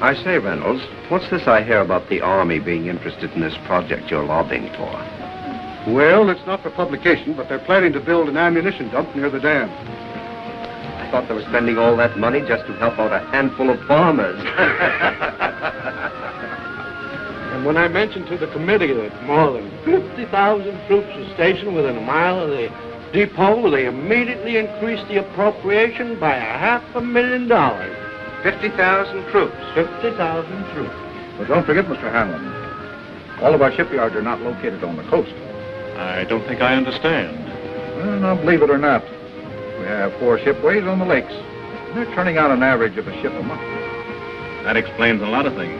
I say, Reynolds, what's this I hear about the Army being interested in this project you're lobbying for? Well, it's not for publication, but they're planning to build an ammunition dump near the dam. I thought they were spending all that money just to help out a handful of farmers. And when I mentioned to the committee that more than 50,000 troops are stationed within a mile of the depot, they immediately increased the appropriation by $500,000. 50,000 troops. 50,000 troops. But don't forget, Mr. Hanlon, all of our shipyards are not located on the coast. I don't think I understand. Well, now, believe it or not, we have 4 shipways on the lakes. They're turning out an average of a ship a month. That explains a lot of things.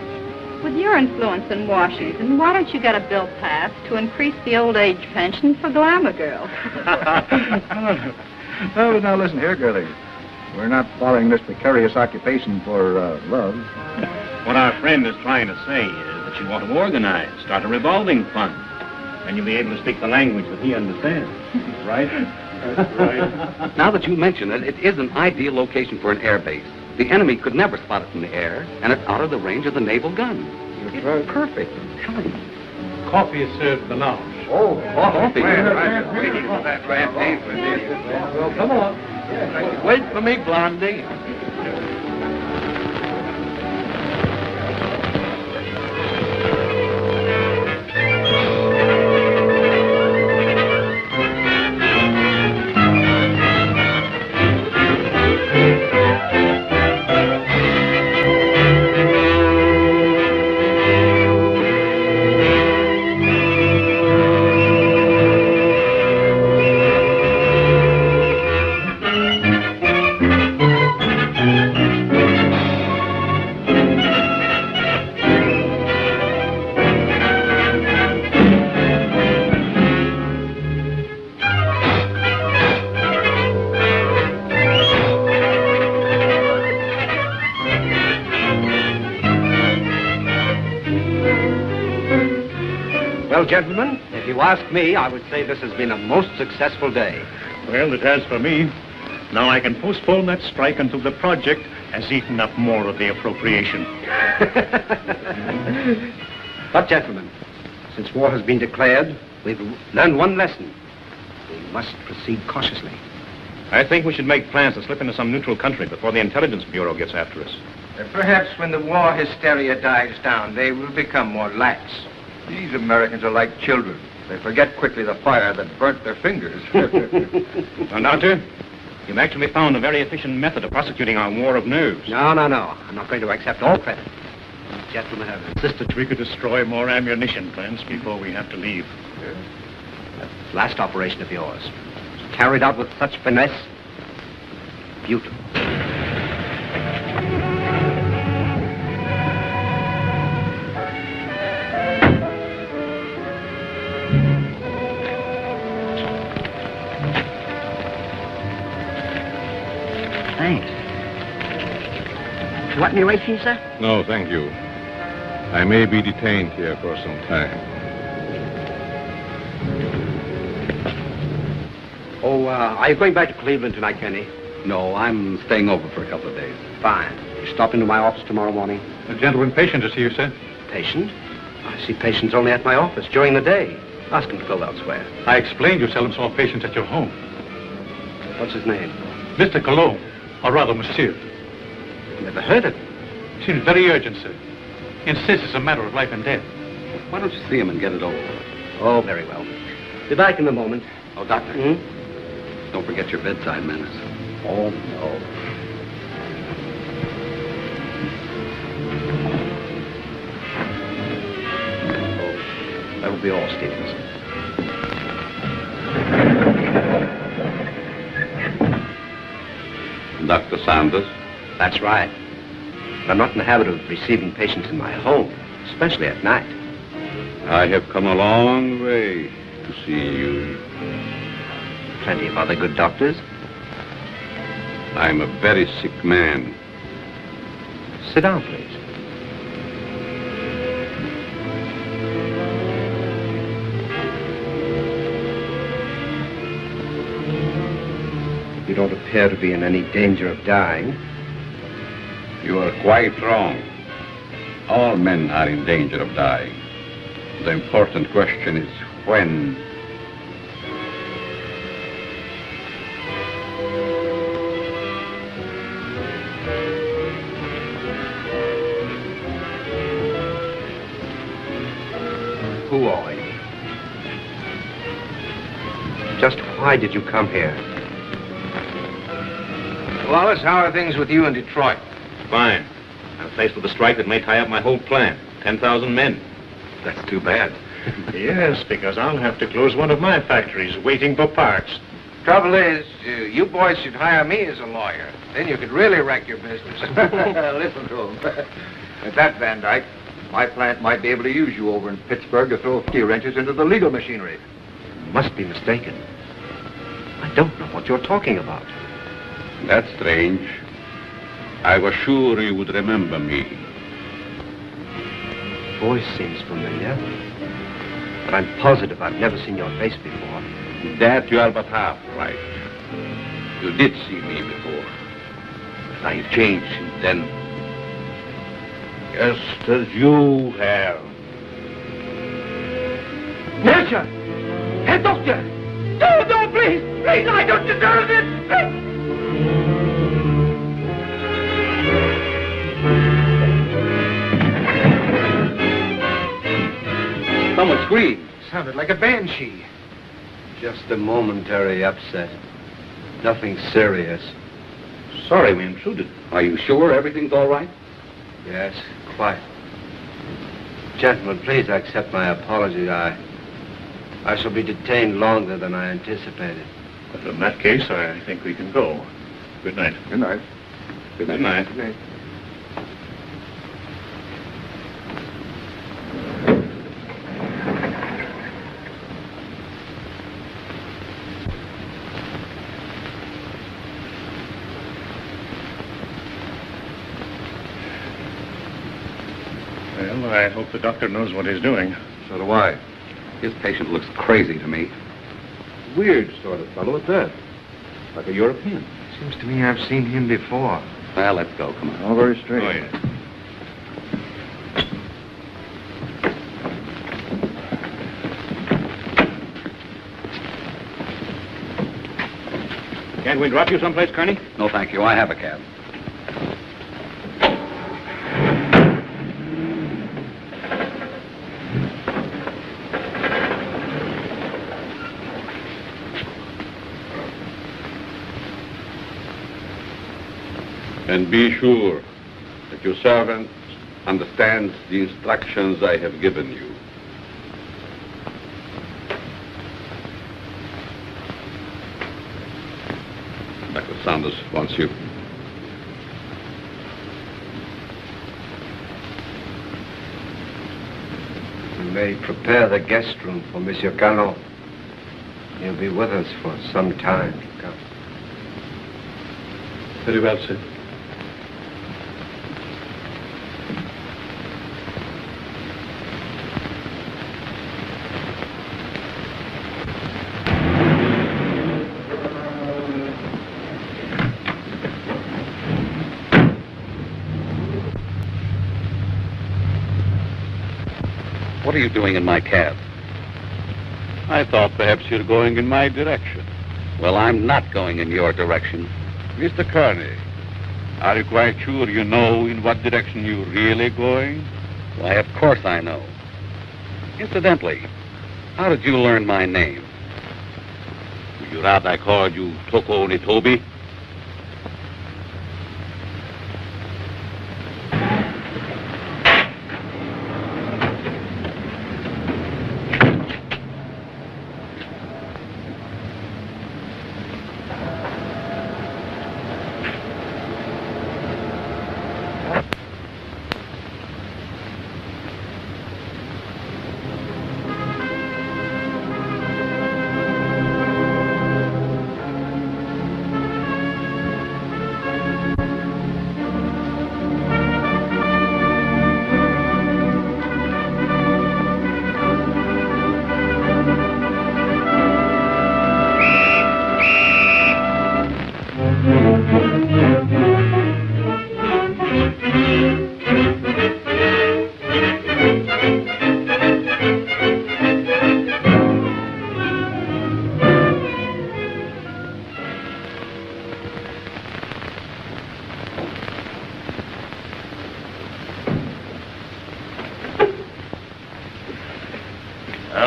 With your influence in Washington, why don't you get a bill passed to increase the old age pension for glamour girls? Oh, now listen here, girlie. We're not following this precarious occupation for love. What our friend is trying to say is that you want to organize, start a revolving fund. And you'll be able to speak the language that he understands. Right? That's right. Now that you mention it, it is an ideal location for an air base. The enemy could never spot it from the air, and it's out of the range of the naval gun. It's perfect, I'm telling you. Coffee is served in the lounge. Oh, coffee. Well, come on. Wait for me, Blondie. Well, gentlemen, if you ask me, I would say this has been a most successful day. Well, it has for me. Now I can postpone that strike until the project has eaten up more of the appropriation. But, gentlemen, since war has been declared, we've learned one lesson. We must proceed cautiously. I think we should make plans to slip into some neutral country before the Intelligence Bureau gets after us. Perhaps when the war hysteria dies down, they will become more lax. These Americans are like children. They forget quickly the fire that burnt their fingers. Well, Doctor, you've actually found a very efficient method of prosecuting our war of nerves. No. I'm not going to accept all credit. These gentlemen have insisted. We could destroy more ammunition plants before we have to leave. That last operation of yours was carried out with such finesse. Beautiful. Thanks. You want any racing, sir? No, thank you. I may be detained here for some time. Oh, are you going back to Cleveland tonight, Kenny? No, I'm staying over for a couple of days. Fine. You stop into my office tomorrow morning? A gentleman patient to see you, sir. Patient? I see patients only at my office during the day. Ask him to go elsewhere. I explained you seldom saw patients at your home. What's his name? Mr. Cologne, or rather, monsieur. Never heard of him. Seems very urgent, sir. Insists it's a matter of life and death. Why don't you see him and get it over? Oh, very well. Be back in a moment. Oh, Doctor. Don't forget your bedside manners. Oh, no. Oh, that'll be all, Stevenson. Dr. Sanders? That's right. But I'm not in the habit of receiving patients in my home, especially at night. I have come a long way to see you. Plenty of other good doctors. I'm a very sick man. Sit down, please. You don't appear to be in any danger of dying. You are quite wrong. All men are in danger of dying. The important question is when. Who are you? Just why did you come here? Wallace, how are things with you in Detroit? Fine. I'm faced with a strike that may tie up my whole plan. 10,000 men. That's too bad. Yes, because I'll have to close one of my factories waiting for parts. Trouble is, you boys should hire me as a lawyer. Then you could really wreck your business. Listen to him. At that, Van Dyke, my plant might be able to use you over in Pittsburgh to throw key wrenches into the legal machinery. You must be mistaken. I don't know what you're talking about. That's strange. I was sure you would remember me. Voice seems familiar, but I'm positive I've never seen your face before. That you are but half right. You did see me before. But I've changed since then. Just as you have. Nurse! Herr Doctor! No, please! Please, I don't deserve it! Someone screamed. Sounded like a banshee. Just a momentary upset. Nothing serious. Sorry we intruded. Are you sure everything's all right? Yes, quite. Gentlemen, please accept my apology. I shall be detained longer than I anticipated. But in that case, I think we can go. Good night. Good night. Good night. Good night. Well, I hope the doctor knows what he's doing. So do I. His patient looks crazy to me. Weird sort of fellow at that. Like a European. Seems to me I've seen him before. Well, let's go. Come on. All very strange. Oh, yeah. Can't we drop you someplace, Kearney? No, thank you. I have a cab. And be sure that your servant understands the instructions I have given you. Dr. Saunders wants you. You may prepare the guest room for Monsieur Canon. He'll be with us for some time to come. Very well, sir. What are you doing in my cab? I thought perhaps you're going in my direction. Well, I'm not going in your direction. Mr. Kearney, are you quite sure you know in what direction you're really going? Why, of course I know. Incidentally, how did you learn my name? Would you rather I called you Toko Nitobi?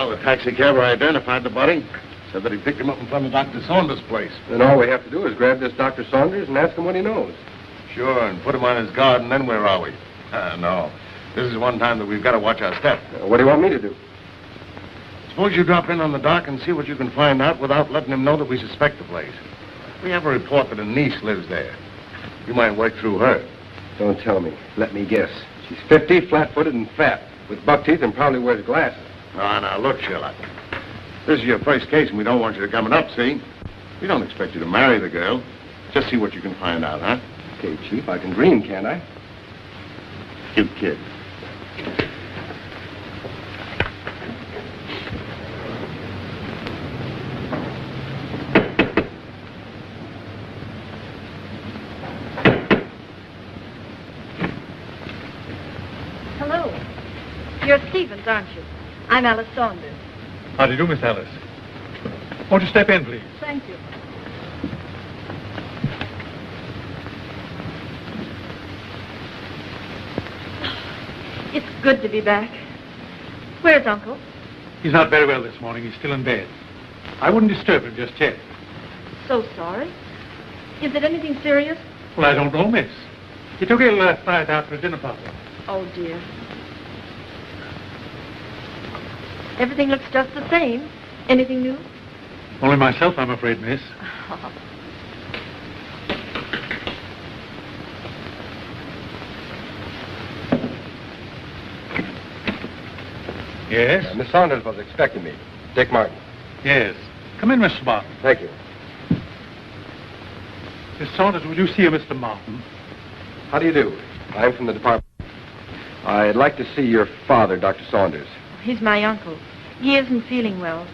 Well, the taxicabber identified the body. Said that he picked him up in front of Dr. Saunders' place. Then all we have to do is grab this Dr. Saunders and ask him what he knows. Sure, and put him on his guard, and then where are we? No. This is one time that we've got to watch our step. What do you want me to do? Suppose you drop in on the dock and see what you can find out without letting him know that we suspect the place. We have a report that a niece lives there. You might work through her. Don't tell me. Let me guess. She's 50, flat-footed, and fat, with buck teeth and probably wears glasses. Now, look, Sherlock. This is your first case, and we don't want you to come it up, see? We don't expect you to marry the girl. Just see what you can find out, huh? Okay, Chief, I can dream, can't I? You kid. Hello. You're Stevens, aren't you? I'm Alice Saunders. How do you do, Miss Alice? Won't you step in, please? Thank you. It's good to be back. Where's Uncle? He's not very well this morning. He's still in bed. I wouldn't disturb him just yet. So sorry. Is it anything serious? Well, I don't know, miss. He took ill last night after a dinner party. Oh, dear. Everything looks just the same. Anything new? Only myself, I'm afraid, miss. Yes? Miss Saunders was expecting me. Dick Martin. Yes. Come in, Mr. Martin. Thank you. Miss Saunders, would you see Mr. Martin? How do you do? I'm from the department. I'd like to see your father, Dr. Saunders. He's my uncle. He isn't feeling well.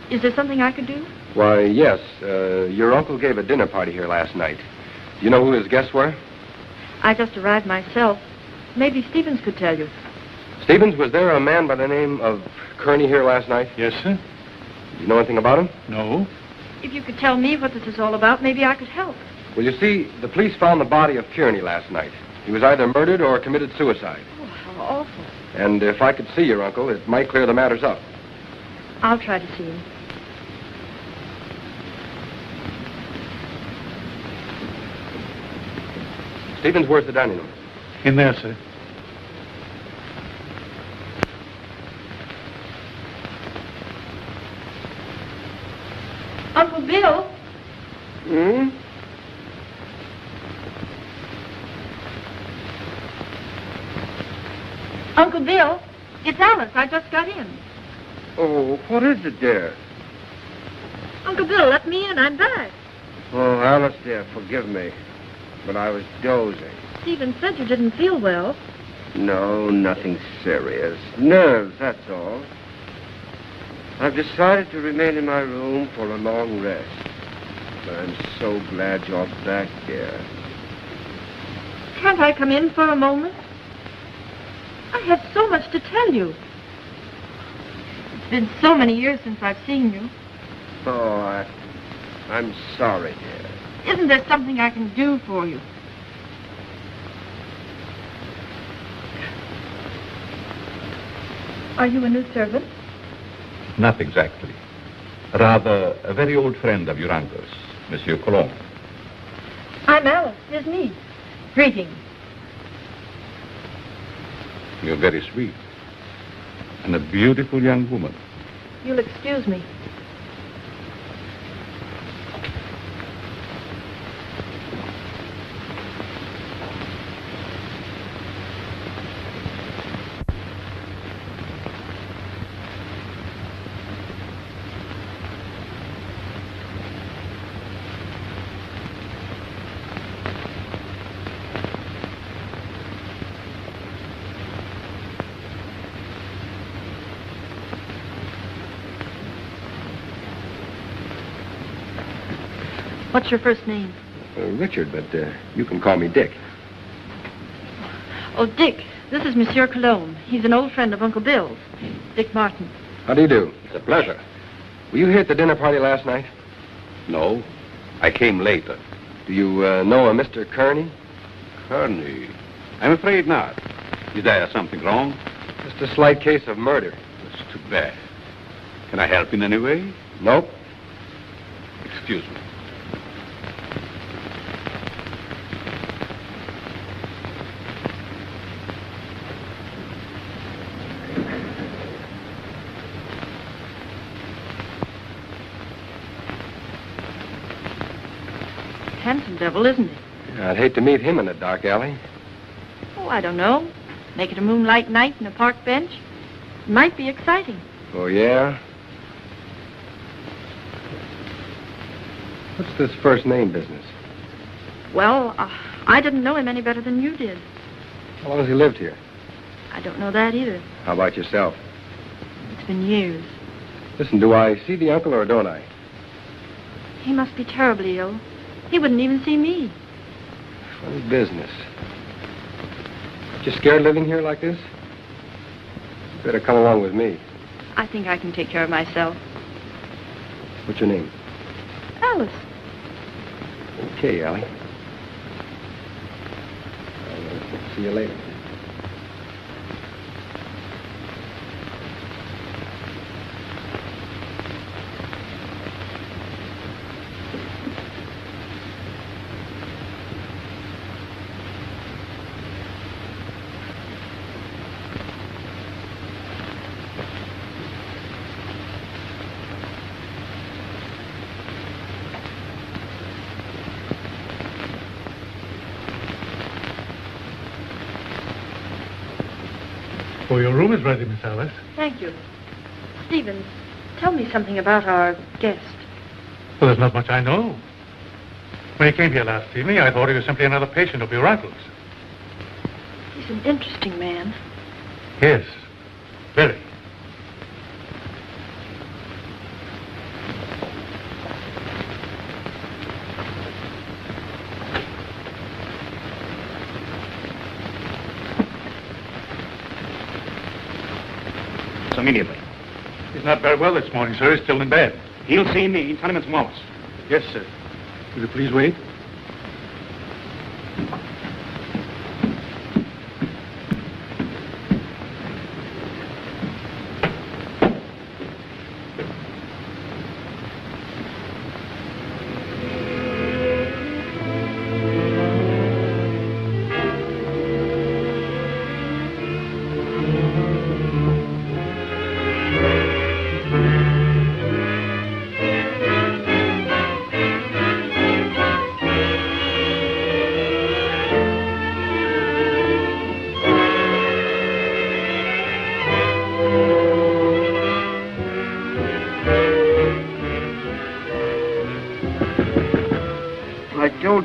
Is there something I could do? Why, yes. Your uncle gave a dinner party here last night. Do you know who his guests were? I just arrived myself. Maybe Stevens could tell you. Stevens, was there a man by the name of Kearney here last night? Yes, sir. Do you know anything about him? No. If you could tell me what this is all about, maybe I could help. Well, you see, the police found the body of Kearney last night. He was either murdered or committed suicide. Oh, how awful. And if I could see your uncle, it might clear the matters up. I'll try to see him. Stevens, where's the dining room? In there, sir. Uncle Bill? Hmm? Uncle Bill, it's Alice. I just got in. Oh, what is it, dear? Uncle Bill, let me in. I'm back. Oh, Alice, dear, forgive me. But I was dozing. Stephen said you didn't feel well. No, nothing serious. Nerves, that's all. I've decided to remain in my room for a long rest. But I'm so glad you're back, dear. Can't I come in for a moment? I have so much to tell you. It's been so many years since I've seen you. Oh, I'm sorry, dear. Isn't there something I can do for you? Are you a new servant? Not exactly. Rather, a very old friend of your uncle's, Monsieur Colomb. I'm Alice, his niece. Greetings. You're very sweet. And a beautiful young woman. You'll excuse me. What's your first name? Richard, but you can call me Dick. Oh, Dick. This is Monsieur Colomb. He's an old friend of Uncle Bill's. Dick Martin. How do you do? It's a pleasure. Were you here at the dinner party last night? No, I came later. Do you know a Mr. Kearney? Kearney? I'm afraid not. Is there something wrong? Just a slight case of murder. That's too bad. Can I help in any way? Nope. Excuse me. Handsome devil, isn't he? I'd hate to meet him in a dark alley. Oh, I don't know. Make it a moonlight night in a park bench. It might be exciting. Oh, yeah? What's this first name business? Well, I didn't know him any better than you did. How long has he lived here? I don't know that either. How about yourself? It's been years. Listen, do I see the uncle or don't I? He must be terribly ill. He wouldn't even see me. Funny business. You scared living here like this? You better come along with me. I think I can take care of myself. What's your name? Alice. Okay, Allie. I'll see you later. Oh, your room is ready, Miss Alice. Thank you. Stevens, tell me something about our guest. Well, there's not much I know. When he came here last evening, I thought he was simply another patient of your uncle's. He's an interesting man. Yes, very. Immediately. He's not very well this morning, sir. He's still in bed. He'll see me. Tell him it's Wallace. Yes, sir. Will you please wait?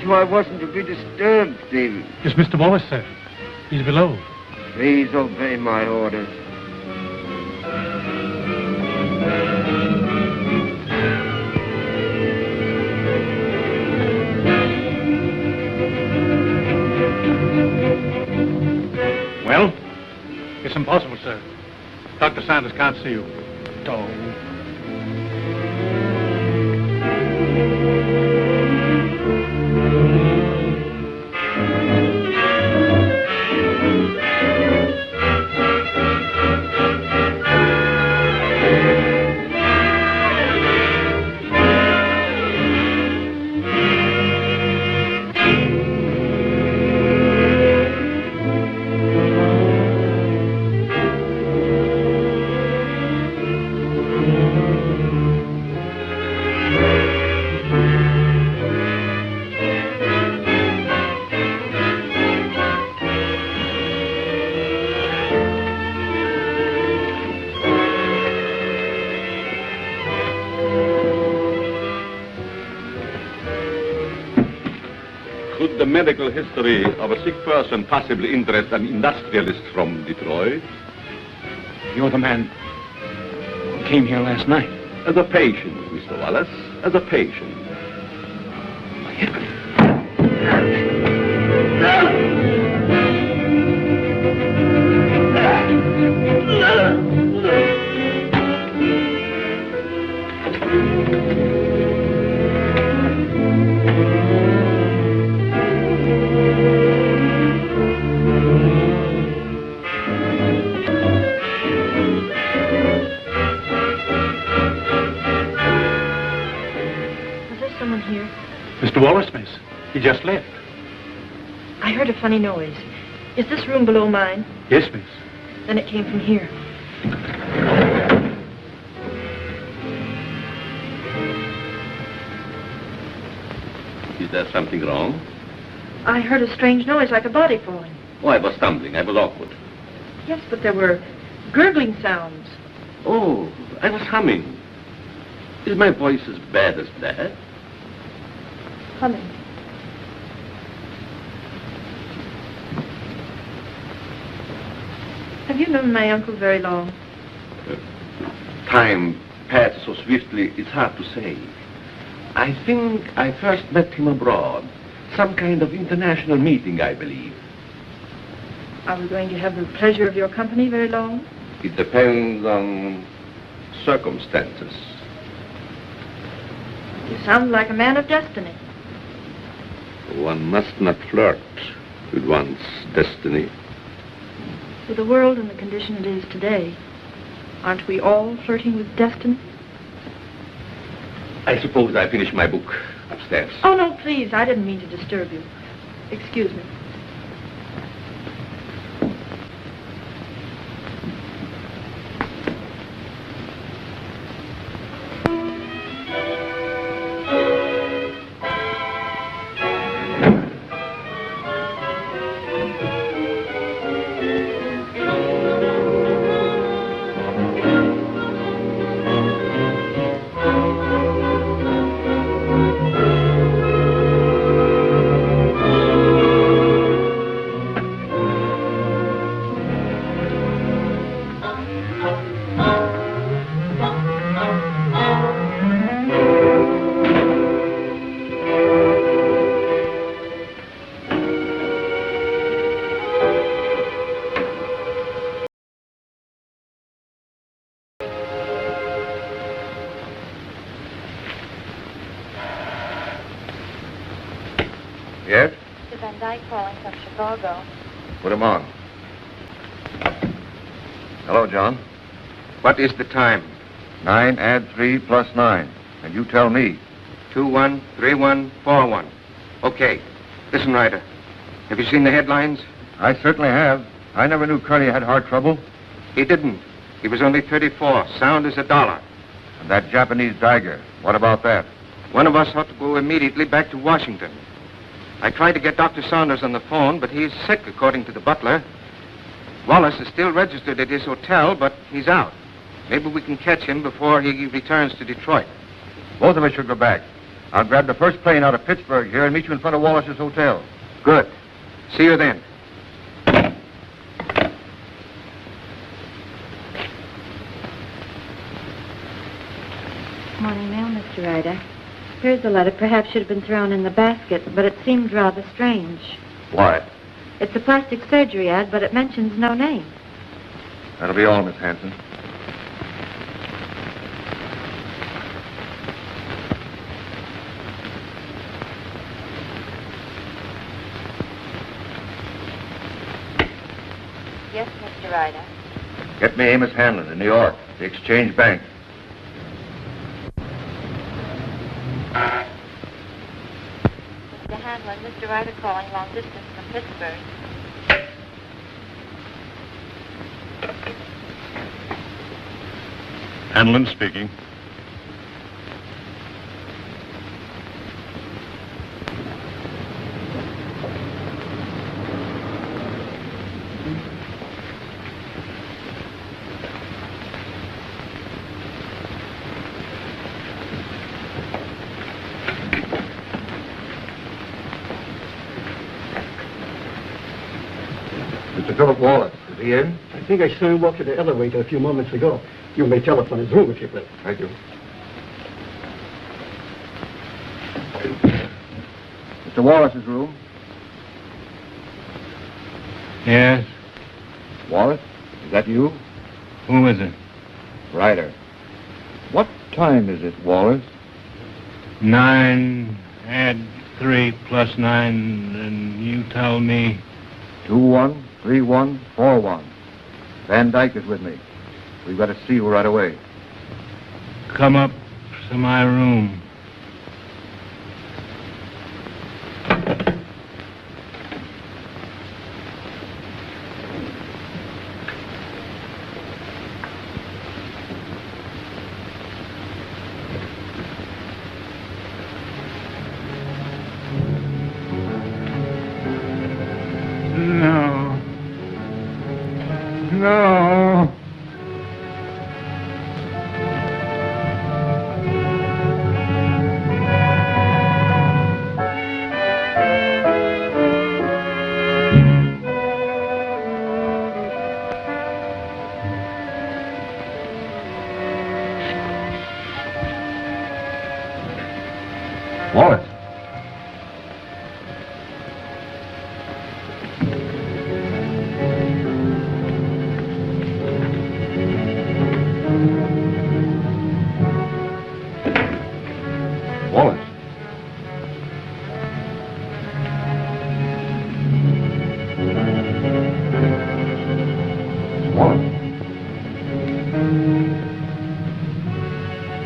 I wasn't to be disturbed, Stephen. It's Mr. Wallace, sir. He's below. Please obey my orders. Well? It's impossible, sir. Dr. Sanders can't see you. Oh. The medical history of a sick person possibly interest an industrialist from Detroit? You're the man who came here last night. As a patient, Mr. Wallace. As a patient. Wallace, miss. He just left. I heard a funny noise. Is this room below mine? Yes, miss. Then it came from here. Is there something wrong? I heard a strange noise like a body falling. Oh, I was stumbling. I was awkward. Yes, but there were gurgling sounds. Oh, I was humming. Is my voice as bad as that? Humming. Have you known my uncle very long? Time passed so swiftly, it's hard to say. I think I first met him abroad. Some kind of international meeting, I believe. Are we going to have the pleasure of your company very long? It depends on circumstances. You sound like a man of destiny. One must not flirt with one's destiny. With the world in the condition it is today, aren't we all flirting with destiny? I suppose I finished my book upstairs. Oh, no, please. I didn't mean to disturb you. Excuse me. Yes? Mr. Van Dyke calling from Chicago. Put him on. Hello, John. What is the time? 9 add 3 plus 9. And you tell me. 213141. Okay. Listen, Ryder. Have you seen the headlines? I certainly have. I never knew Curly had heart trouble. He didn't. He was only 34. Sound as $1. And that Japanese Tiger. What about that? One of us ought to go immediately back to Washington. I tried to get Dr. Saunders on the phone, but he's sick, according to the butler. Wallace is still registered at his hotel, but he's out. Maybe we can catch him before he returns to Detroit. Both of us should go back. I'll grab the first plane out of Pittsburgh here and meet you in front of Wallace's hotel. Good. See you then. Morning mail, Mr. Ryder. Here's the letter. Perhaps should have been thrown in the basket, but it seemed rather strange. Why? It's a plastic surgery ad, but it mentions no name. That'll be all, Miss Hanson. Yes, Mr. Ryder. Get me Amos Hanlon in New York, the Exchange Bank. Mr. Hanlon, Mr. Ryder calling long distance from Pittsburgh. Hanlon speaking. Mr. Philip Wallace, is he in? I think I saw him walk to the elevator a few moments ago. You may telephone his room if you will. Thank you. Mr. Wallace's room. Yes? Wallace, is that you? Who is it? Ryder. What time is it, Wallace? 9, add 3 plus 9, and you tell me... 213141. Van Dyke is with me. We've got to see you right away. Come up to my room. No. Wallace. Wallace. Wallace.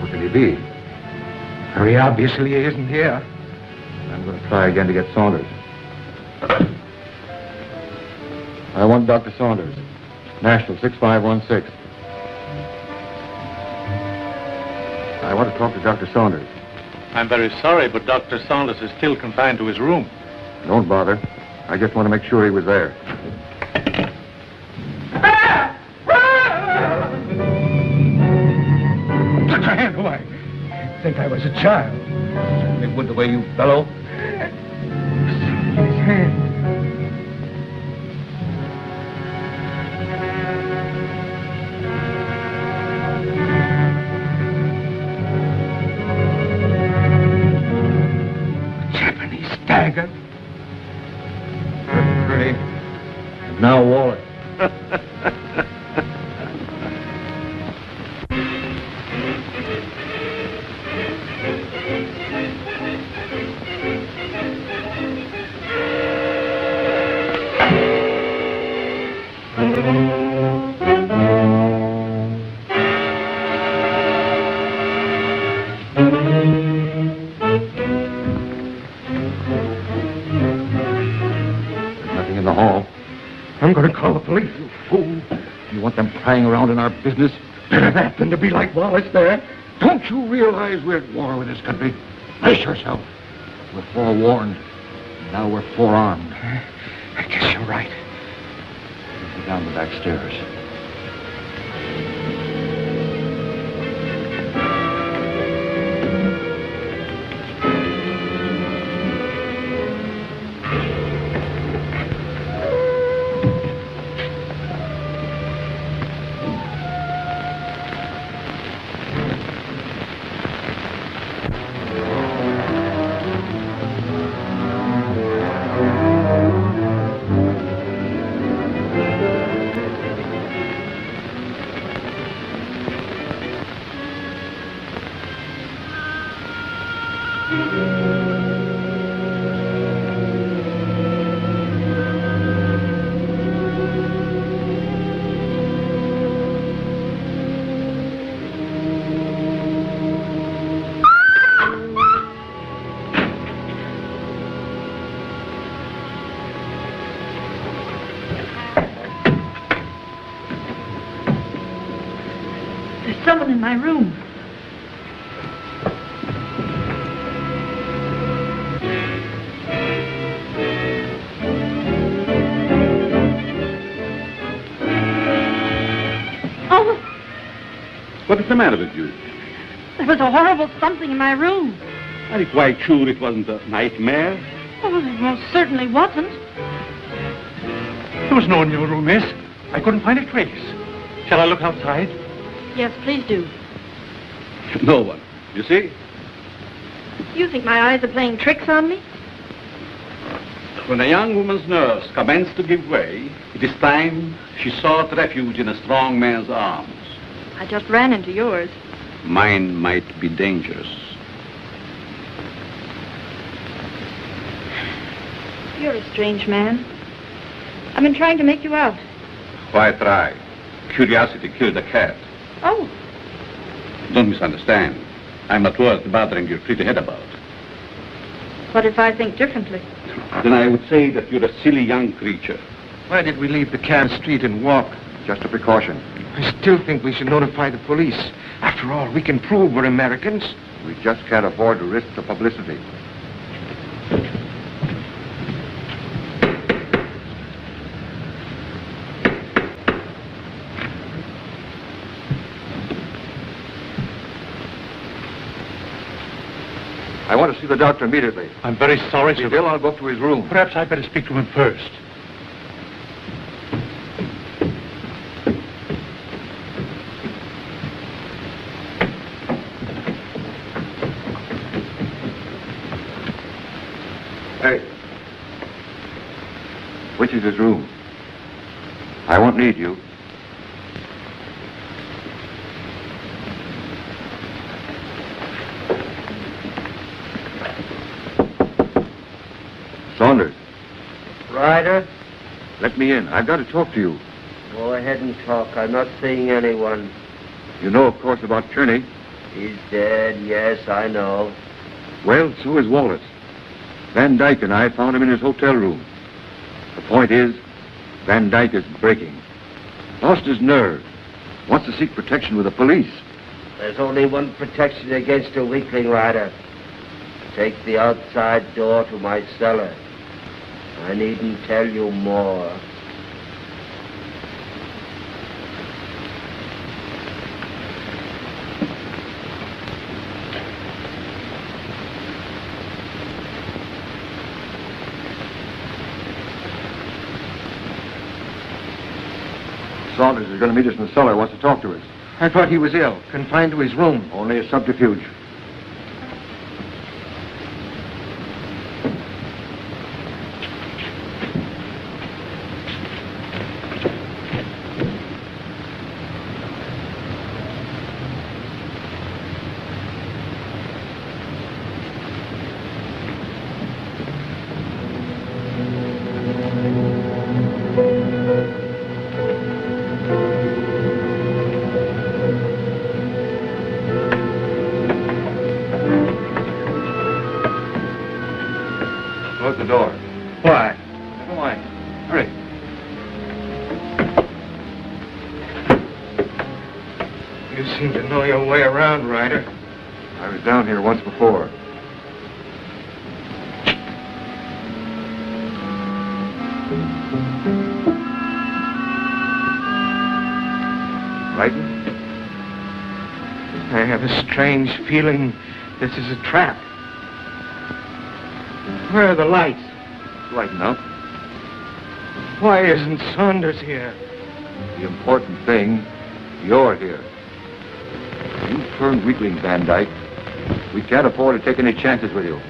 Where could he be? Very obviously he isn't here. I'm going to try again to get Saunders. I want Dr. Saunders. National 6516. I want to talk to Dr. Saunders. I'm very sorry, but Dr. Saunders is still confined to his room. Don't bother. I just want to make sure he was there. Dr. Handel, I think I was a child. It would the way you bellow. His hand. Japanese dagger. Pretty. And now Wallace. Nothing in the hall. I'm going to call the police, you fool. You want them prying around in our business? Better that than to be like Wallace there. Don't you realize we're at war with this country? Brace yourself. We're forewarned. Now we're forearmed. I guess you're right. Go down the back stairs. There's someone in my room. Oh, What is the matter with you? there was a horrible something in my room. Are you quite sure it wasn't a nightmare? Oh, it most certainly wasn't. There was no one in your room, miss. I couldn't find a trace. Shall I look outside? Yes, please do. No one. You see? You think my eyes are playing tricks on me? When a young woman's nerves commenced to give way, it is time she sought refuge in a strong man's arms. I just ran into yours. Mine might be dangerous. You're a strange man. I've been trying to make you out. Why try? Curiosity killed a cat. Oh, Don't misunderstand. I'm not worth bothering your pretty head about. what if I think differently? Then I would say that you're a silly young creature. Why did we leave the car on the street and walk? Just a precaution. I still think we should notify the police. After all, we can prove we're Americans. We just can't afford to risk the publicity. want to see the doctor immediately. I'm very sorry, sir. If he's ill, I'll go up to his room. Perhaps I'd better speak to him first. Hey. Which is his room? I won't need you. Saunders. Ryder, Let me in. I've got to talk to you. go ahead and talk. I'm not seeing anyone. You know, of course, about Kearney. He's dead, yes, I know. Well, so is Wallace. Van Dyke and I found him in his hotel room. The point is, Van Dyke is breaking. Lost his nerve. Wants to seek protection with the police. There's only one protection against a weakling, Ryder. Take the outside door to my cellar. I needn't tell you more. Saunders is going to meet us in the cellar. Wants to talk to us. I thought he was ill, confined to his room. Only a subterfuge. Close the door. Why? Never mind. Hurry. You seem to know your way around, Ryder. I was down here once before. Frightened? I have a strange feeling this is a trap. Where are the lights? Lighten up. Why isn't Saunders here? The important thing, you're here. You turned weakling, Van Dyke. We can't afford to take any chances with you.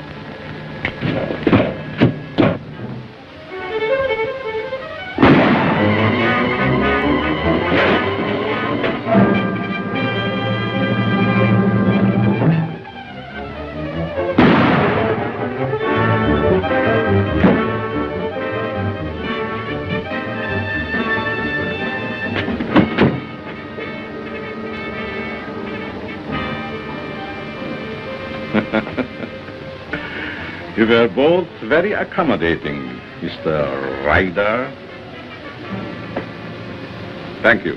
You were both very accommodating, Mr. Ryder. Thank you.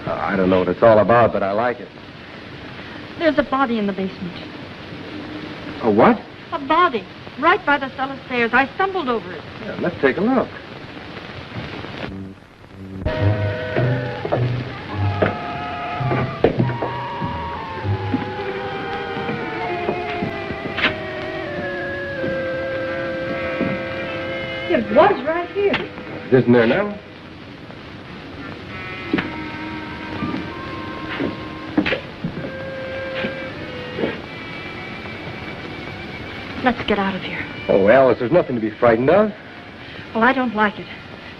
I don't know what it's all about, but I like it. There's a body in the basement. A what? A body. Right by the cellar stairs. I stumbled over it. Yeah, let's take a look. It was right here. It isn't there now? Let's get out of here. Oh, Alice, there's nothing to be frightened of. Well, I don't like it.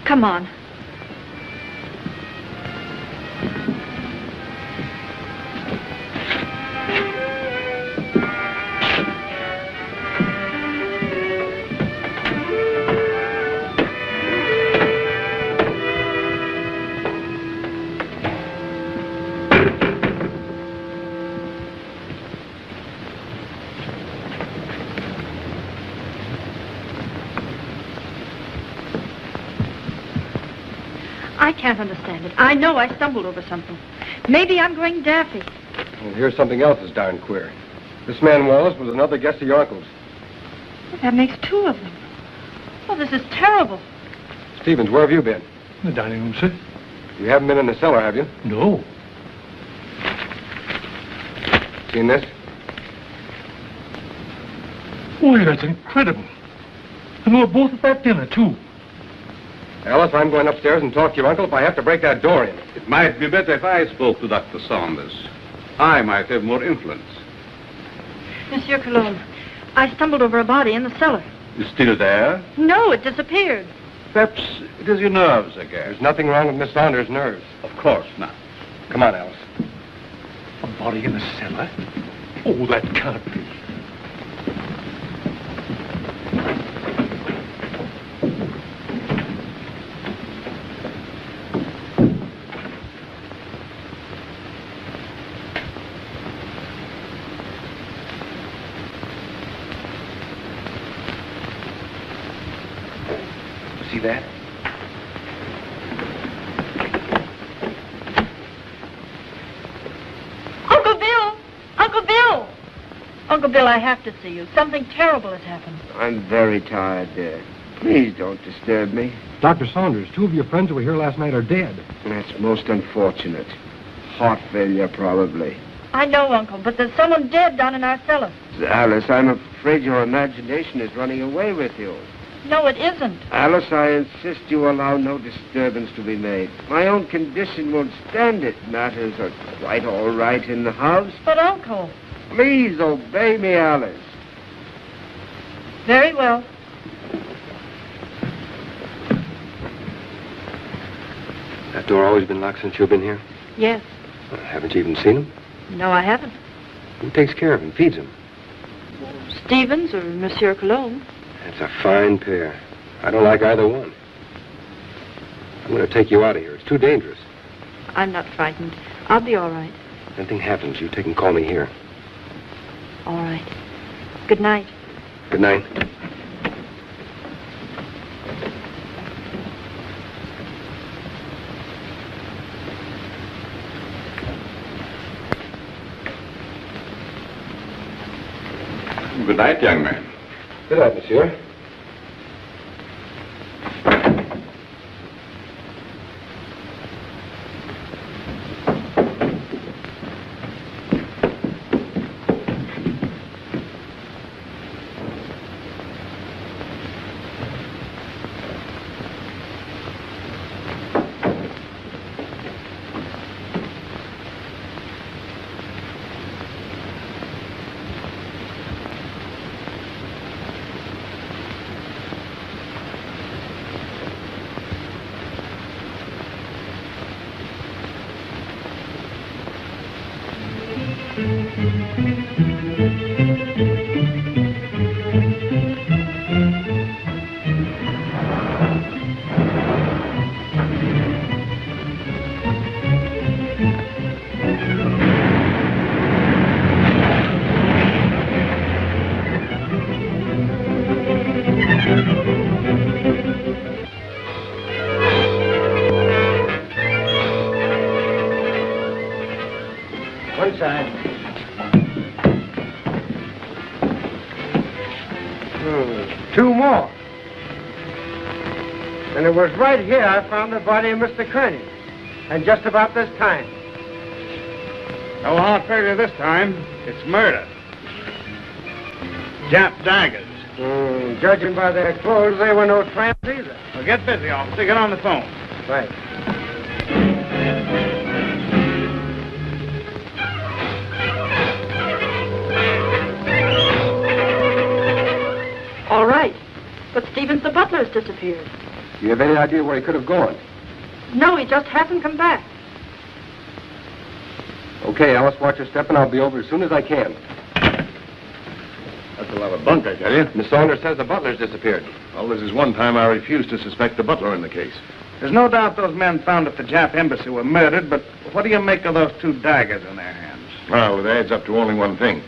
Come on. I can't understand it. I know I stumbled over something. Maybe I'm going daffy. Well, here's something else that's darn queer. This man Wallace was another guest of your uncle's. Well, that makes two of them. Oh, this is terrible. Stevens, where have you been? In the dining room, sir. You haven't been in the cellar, have you? No. Seen this? Why, that's incredible. And we're both at that dinner, too. Alice, I'm going upstairs and talk to your uncle if I have to break that door in. It might be better if I spoke to Dr. Saunders. I might have more influence. Monsieur Cologne, I stumbled over a body in the cellar. It's still there? No, it disappeared. Perhaps it is your nerves again. There's nothing wrong with Miss Saunders' nerves. Of course not. Come on, Alice. A body in the cellar? Oh, that can't be. See that? Uncle Bill! Uncle Bill! Uncle Bill, I have to see you. Something terrible has happened. I'm very tired, dear. Please don't disturb me. Dr. Saunders, two of your friends who were here last night are dead. That's most unfortunate. Heart failure, probably. I know, Uncle, but there's someone dead down in our cellar. Alice, I'm afraid your imagination is running away with you. No, it isn't. Alice, I insist you allow no disturbance to be made. My own condition won't stand it. Matters are quite all right in the house. But, Uncle... Please obey me, Alice. Very well. That door always been locked since you've been here? Yes. Well, haven't you even seen him? No, I haven't. Who takes care of him, feeds him? Stevens or Monsieur Cologne. That's a fine pair. I don't like either one. I'm going to take you out of here. It's too dangerous. I'm not frightened. I'll be all right. If anything happens, you take and call me here. All right. Good night. Good night. Good night, young man. Good night, monsieur. One side. Two more. And it was right here I found the body of Mr. Kearney. And just about this time. No heart failure this time. It's murder. Jap daggers. Judging by their clothes, they were no tramps either. Well, get busy, officer. Get on the phone. Right. Stevens, the butler, has disappeared. Do you have any idea where he could have gone? No, he just hasn't come back. Okay, Alice, watch your step, and I'll be over as soon as I can. That's a lot of bunk, I tell you. Miss Saunders says the butler's disappeared. Well, this is one time I refuse to suspect the butler in the case. There's no doubt those men found at the Jap embassy were murdered, but what do you make of those 2 daggers in their hands? Well, it adds up to only one thing.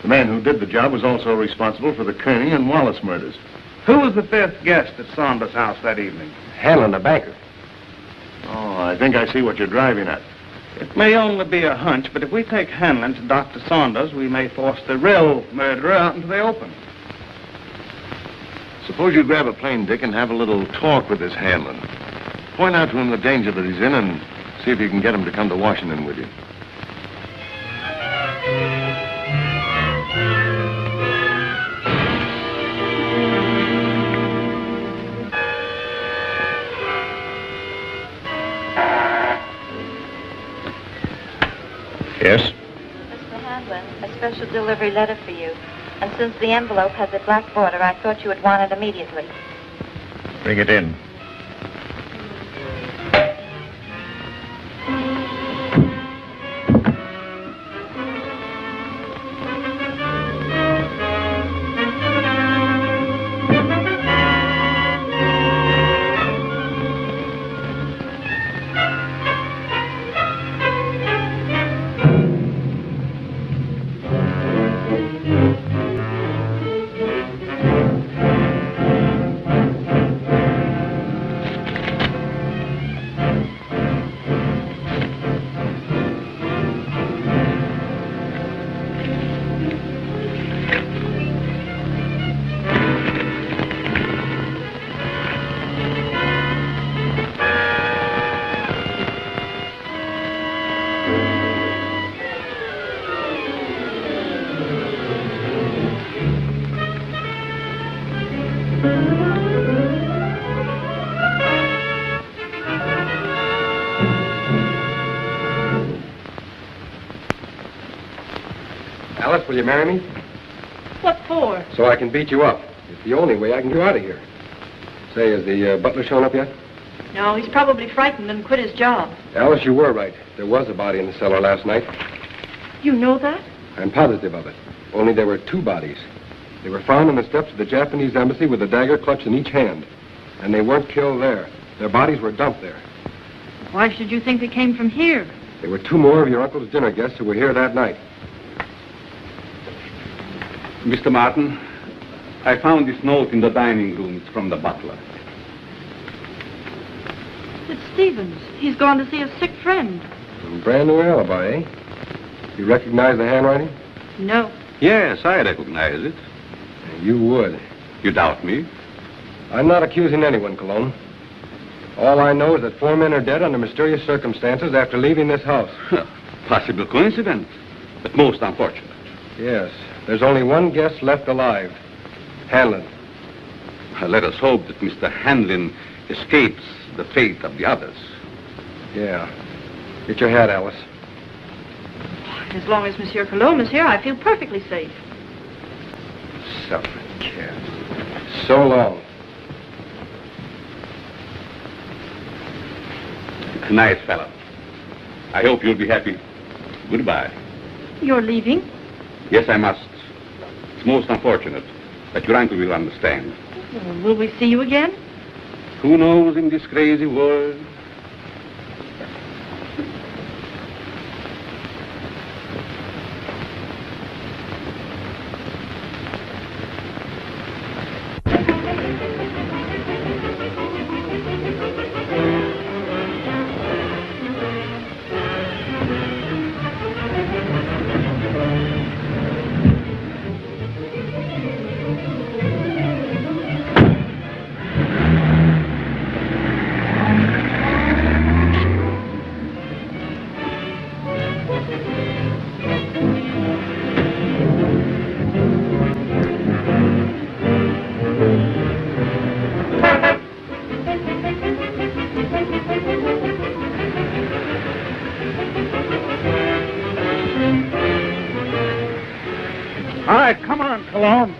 The man who did the job was also responsible for the Kearney and Wallace murders. Who was the 5th guest at Saunders' house that evening? Hanlon, the banker. Oh, I think I see what you're driving at. It may only be a hunch, but if we take Hanlon to Dr. Saunders, we may force the real murderer out into the open. Suppose you grab a plane, Dick, and have a little talk with this Hanlon. Point out to him the danger that he's in and see if you can get him to come to Washington with you. Yes? Mr. Hanlon, a special delivery letter for you. And since the envelope has a black border, I thought you would want it immediately. Bring it in. Alice, will you marry me? What for? So I can beat you up. It's the only way I can get out of here. Say, has the butler shown up yet? No, he's probably frightened and quit his job. Alice, you were right. There was a body in the cellar last night. You know that? I'm positive of it. Only there were 2 bodies. They were found on the steps of the Japanese embassy with a dagger clutched in each hand. And they weren't killed there. Their bodies were dumped there. Why should you think they came from here? There were 2 more of your uncle's dinner guests who were here that night. Mr. Martin, I found this note in the dining room. It's from the butler. It's Stevens. He's gone to see a sick friend. A brand new alibi, eh? You recognize the handwriting? No. Yes, I recognize it. You would. You doubt me? I'm not accusing anyone, Cologne. All I know is that 4 men are dead under mysterious circumstances after leaving this house. Possible coincidence, but most unfortunate. Yes. There's only one guest left alive. Hanlon. Let us hope that Mr. Hanlon escapes the fate of the others. Yeah. Get your hat, Alice. As long as Monsieur Cologne is here, I feel perfectly safe. Suffering cat. So long. Nice fellow. I hope you'll be happy. Goodbye. You're leaving? Yes, I must. It's most unfortunate, but your uncle will understand. Well, will we see you again? Who knows in this crazy world? All right, come on, Cologne.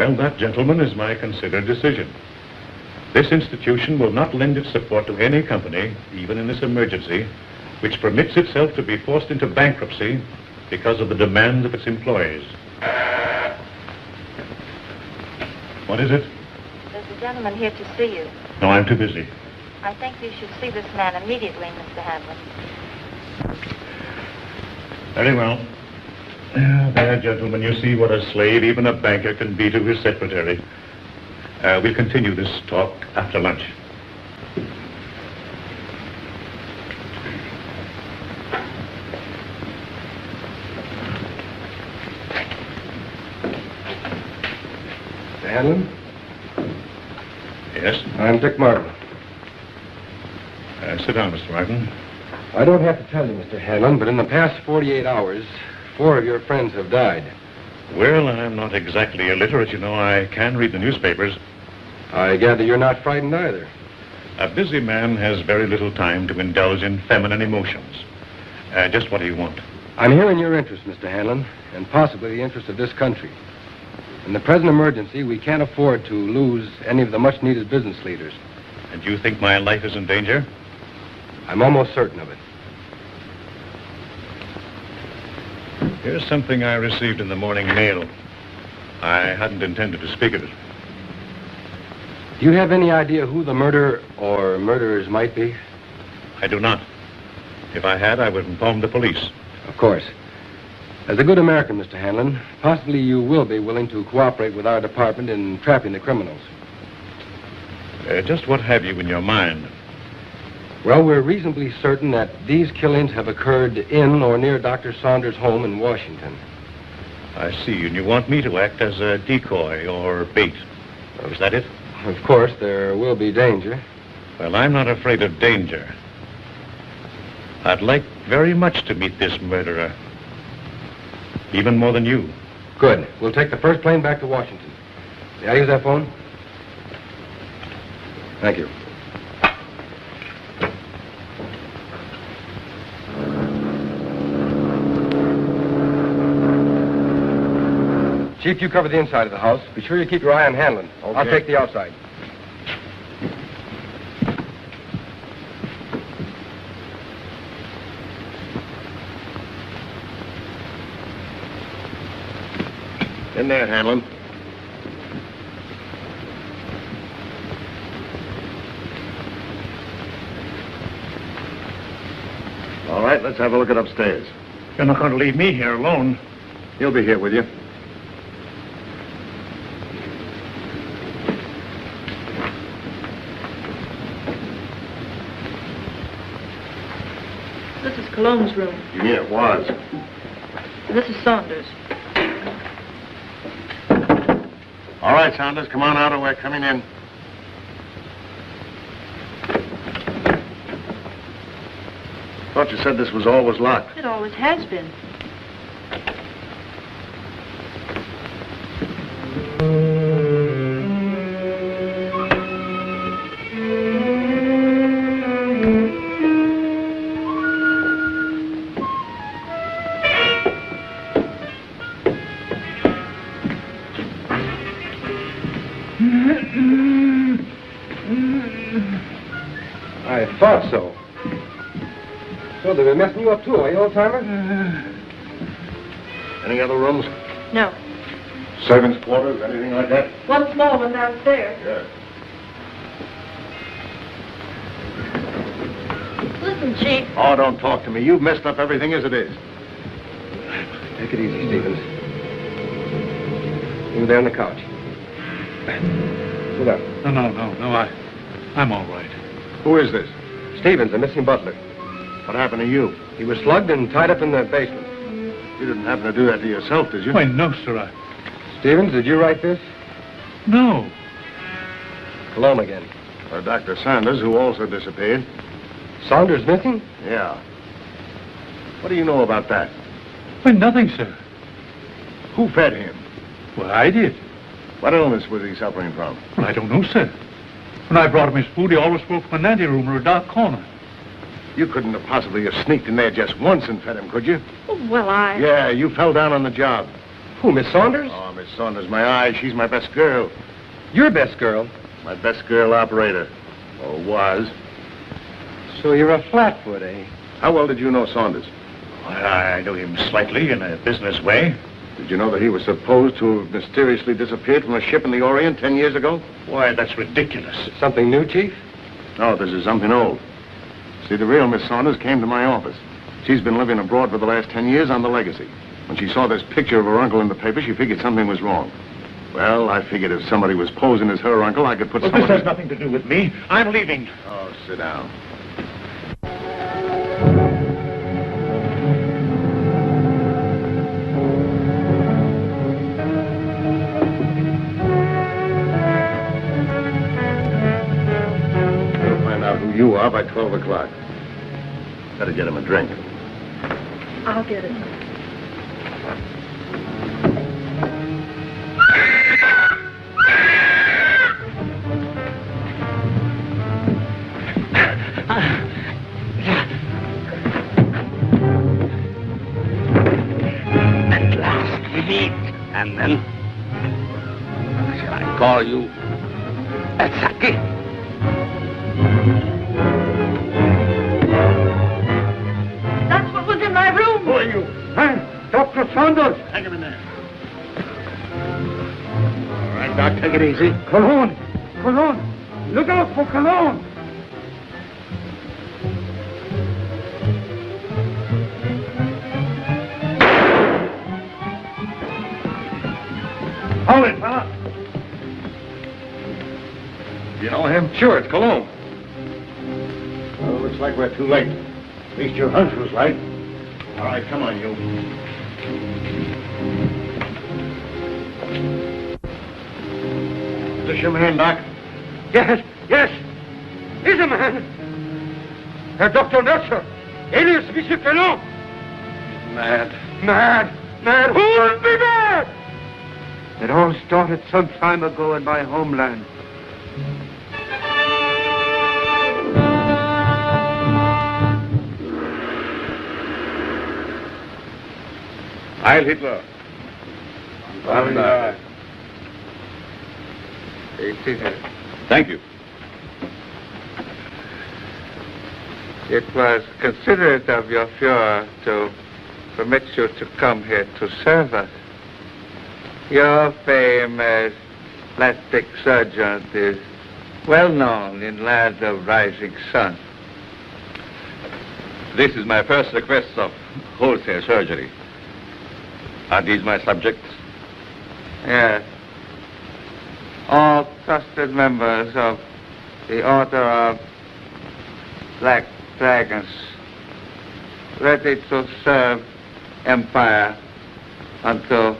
Well, that, gentlemen, is my considered decision. This institution will not lend its support to any company, even in this emergency, which permits itself to be forced into bankruptcy because of the demands of its employees. What is it? There's a gentleman here to see you. No, I'm too busy. I think you should see this man immediately, Mr. Hanlon. Very well. There, gentlemen, you see what a slave even a banker can be to his secretary. We'll continue this talk after lunch. Mr. Hanlon? Yes? I'm Dick Martin. Sit down, Mr. Martin. I don't have to tell you, Mr. Hanlon, but in the past 48 hours, 4 of your friends have died. Well, I'm not exactly illiterate, you know. I can read the newspapers. I gather you're not frightened either. A busy man has very little time to indulge in feminine emotions. Just what do you want? I'm here in your interest, Mr. Hanlon, and possibly the interest of this country. In the present emergency, we can't afford to lose any of the much-needed business leaders. And you think my life is in danger? I'm almost certain of it. Here's something I received in the morning mail. I hadn't intended to speak of it. Do you have any idea who the murderer or murderers might be? I do not. If I had, I would inform the police. Of course. As a good American, Mr. Hanlon, possibly you will be willing to cooperate with our department in trapping the criminals. Just what have you in your mind? Well, we're reasonably certain that these killings have occurred in or near Dr. Saunders' home in Washington. I see, and you want me to act as a decoy or bait. Is that it? Of course, there will be danger. Well, I'm not afraid of danger. I'd like very much to meet this murderer. Even more than you. Good. We'll take the first plane back to Washington. May I use that phone? Thank you. Chief, you cover the inside of the house. Be sure you keep your eye on Hanlon. Okay. I'll take the outside. In there, Hanlon. All right, let's have a look at upstairs. You're not going to leave me here alone. He'll be here with you. This is Cologne's room. You mean it was? This is Saunders. All right, Saunders, come on out or we're coming in. Thought you said this was always locked. It always has been. I thought so. So they've been messing you up too, you old-timer? Any other rooms? No. Servants' quarters, anything like that? One small one downstairs. Yeah. Listen, Chief. Oh, don't talk to me. You've messed up everything as it is. Take it easy, Stevens. Over there on the couch. Sit down. No, I'm all right. Who is this? Stevens, the missing butler. What happened to you? He was slugged and tied up in the basement. You didn't happen to do that to yourself, did you? Why, no, sir. Stevens, did you write this? No. Cologne again. Dr. Saunders, who also disappeared. Saunders missing? Yeah. What do you know about that? Why, nothing, sir. Who fed him? Well, I did. What illness was he suffering from? Well, I don't know, sir. When I brought him his food, he always spoke from an anteroom or a dark corner. You couldn't have possibly have sneaked in there just once and fed him, could you? Oh, well, Yeah, you fell down on the job. Who, Miss Saunders? Oh, Miss Saunders, my eye. She's my best girl. Your best girl? My best girl operator. Or was. So you're a flatfoot, eh? How well did you know Saunders? Well, I knew him slightly in a business way. Did you know that he was supposed to have mysteriously disappeared from a ship in the Orient 10 years ago? Why, that's ridiculous. Something new, Chief? No, this is something old. See, the real Miss Saunders came to my office. She's been living abroad for the last 10 years on the legacy. When she saw this picture of her uncle in the paper, she figured something was wrong. Well, I figured if somebody was posing as her uncle, I could put Well, someone... this has nothing to do with me. I'm leaving. Oh, sit down. We'll find out who you are by 12 o'clock. Better get him a drink. I'll get it. At last we meet. And then, shall I call you Saki? That's what was in my room. Who are you? I'm Dr. Saunders. Hang him in there. All right, Doc, take it easy. Cologne. Cologne. Look out for cologne. Hold it, fella. You know him? Sure, it's Cologne. Well, looks like we're too late. At least your hunch was right. All right, come on, you. Is this your man, Doc? Yes, yes. He's a man. Herr Dr. Nurser, alias Monsieur Cologne. Mad. Mad. Mad. Who would be mad? It all started some time ago in my homeland. Heil Hitler. Thank you. It was considerate of your Fuhrer to permit you to come here to serve us. Your fame as plastic surgeon is well known in lands of rising sun. This is my first request of wholesale surgery. Are these my subjects? Yes. All trusted members of the Order of Black Dragons, ready to serve Empire until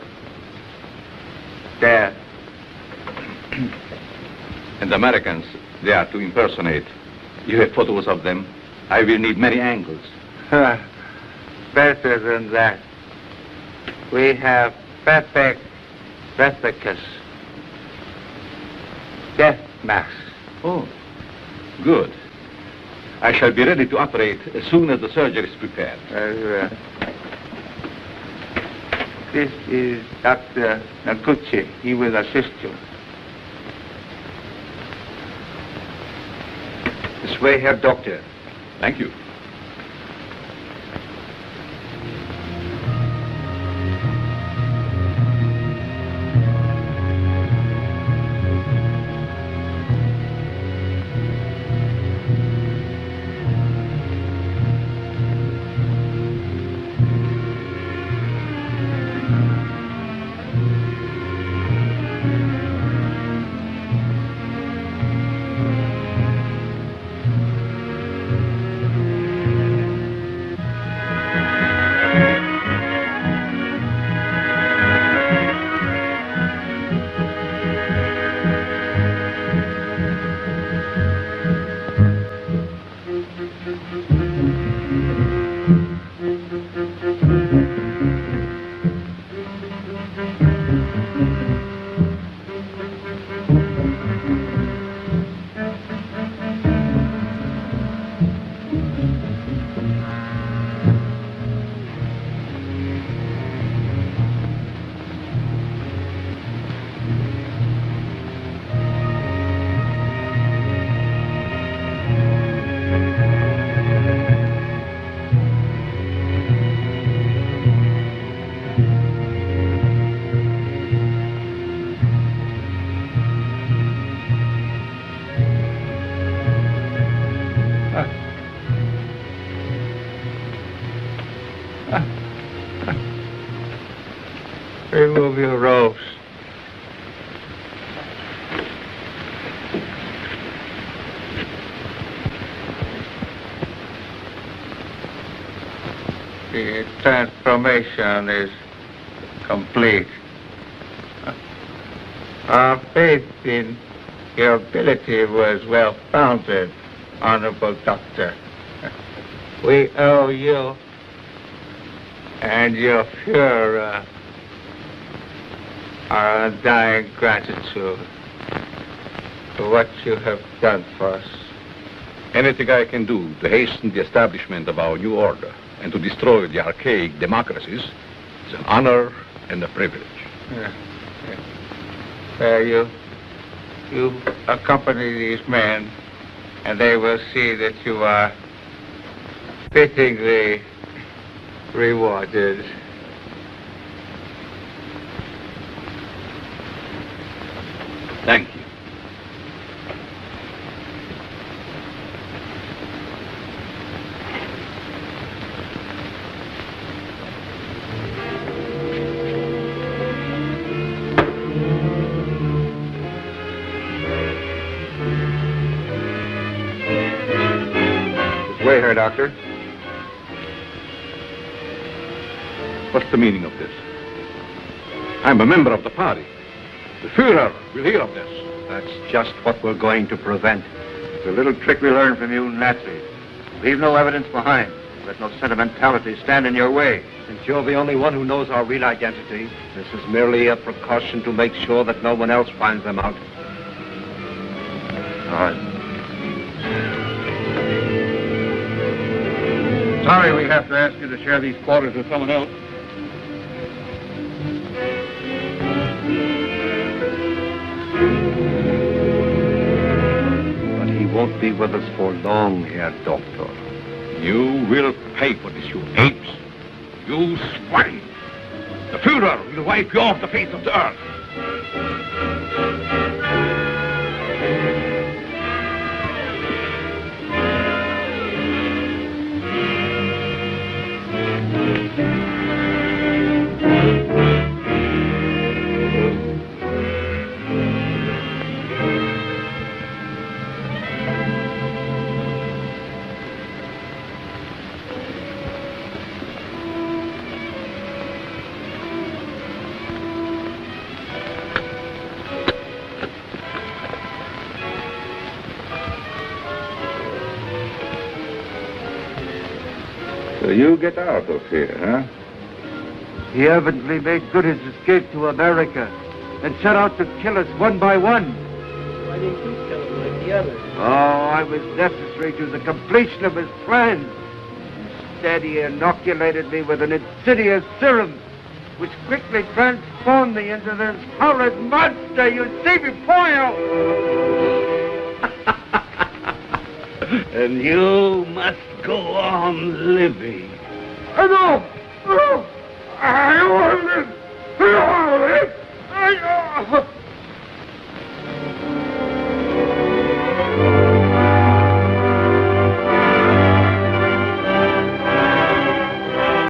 death. And Americans, they are to impersonate. You have photos of them. I will need many angles. Better than that. We have perfect replicas. Death masks. Oh, good. I shall be ready to operate as soon as the surgery is prepared. Very well. This is Dr. Nakuchi. He will assist you. This way, Herr Doctor. Thank you. remove your robes. The transformation is complete. Our faith in your ability was well founded, Honorable Doctor. We owe you and your Fuhrer our undying gratitude for what you have done for us. Anything I can do to hasten the establishment of our new order and to destroy the archaic democracies is an honor and a privilege. You accompany these men, and they will see that you are fittingly rewarded. Thank you. This way here, Doctor. What's the meaning of this? I'm a member of the party. The Fuhrer will hear of this. That's just what we're going to prevent. It's a little trick we learned from you Nazis. Leave no evidence behind. Let no sentimentality stand in your way. Since you're the only one who knows our real identity, this is merely a precaution to make sure that no one else finds them out. All right. Sorry we have to ask you to share these quarters with someone else. But he won't be with us for long, Herr Doctor. You will pay for this, you apes. You swine. The Fuhrer will wipe you off the face of the earth. So you get out of here, huh? He evidently made good his escape to America and set out to kill us one by one. Why didn't you kill him like the others? Oh, I was necessary to the completion of his plan. Instead, he inoculated me with an insidious serum, which quickly transformed me into this horrid monster you see before you. And you must go on living. No! I want to live! I want to live!